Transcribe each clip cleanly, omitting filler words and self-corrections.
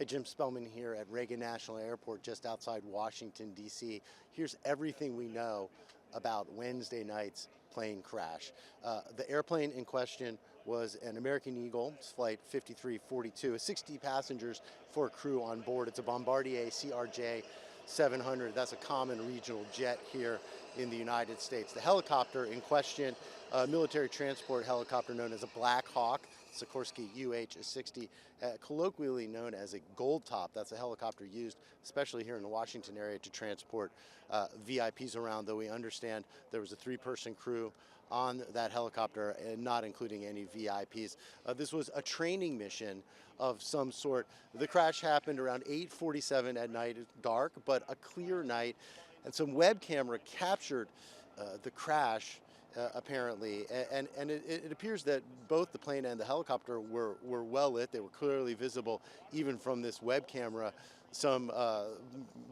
Hey, Jim Spellman here at Reagan National Airport just outside Washington, D.C. Here's everything we know about Wednesday night's plane crash. The airplane in question was an American Eagle, flight 5342, 60 passengers, 4 crew on board. It's a Bombardier CRJ 700. That's a common regional jet here in the United States. The helicopter in question, a military transport helicopter known as a Black Hawk, Sikorsky UH-60, colloquially known as a gold top. That's a helicopter used, especially here in the Washington area, to transport VIPs around, though we understand there was a 3-person crew on that helicopter, and not including any VIPs. This was a training mission of some sort. The crash happened around 8:47 at night, dark, but a clear night, and some web camera captured the crash. Apparently, and it appears that both the plane and the helicopter were well lit. They were clearly visible even from this web camera some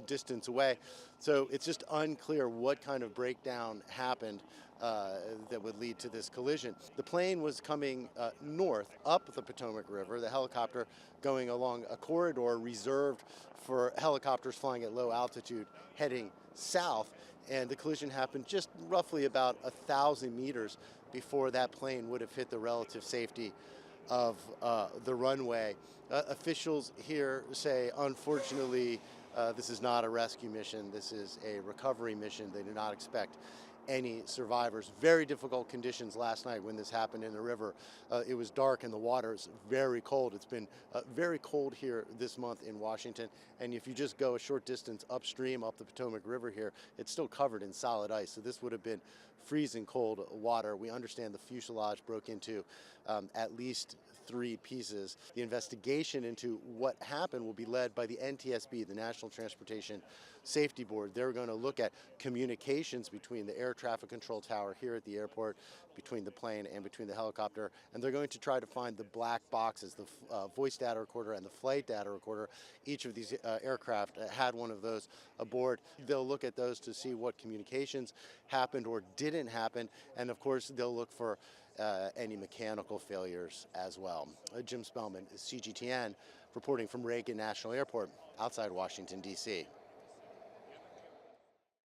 distance away. So it's just unclear what kind of breakdown happened that would lead to this collision. The plane was coming north up the Potomac River, the helicopter going along a corridor reserved for helicopters flying at low altitude heading south. And the collision happened just roughly about 1,000 meters before that plane would have hit the relative safety of the runway. Officials here say, unfortunately, this is not a rescue mission. This is a recovery mission. They do not expect any survivors. Very difficult conditions last night when this happened in the river. It was dark and the water is very cold. It's been very cold here this month in Washington, and if you just go a short distance upstream up the Potomac River here, it's still covered in solid ice. So this would have been freezing cold water. We understand the fuselage broke into at least 3 pieces. The investigation into what happened will be led by the NTSB, the National Transportation Safety Board. They're going to look at communications between the air traffic control tower here at the airport, between the plane and between the helicopter, and they're going to try to find the black boxes, the voice data recorder and the flight data recorder. Each of these aircraft had one of those aboard. They'll look at those to see what communications happened or didn't happen, and of course they'll look for any mechanical failures as well. Jim Spellman, CGTN, reporting from Reagan National Airport outside Washington, D.C.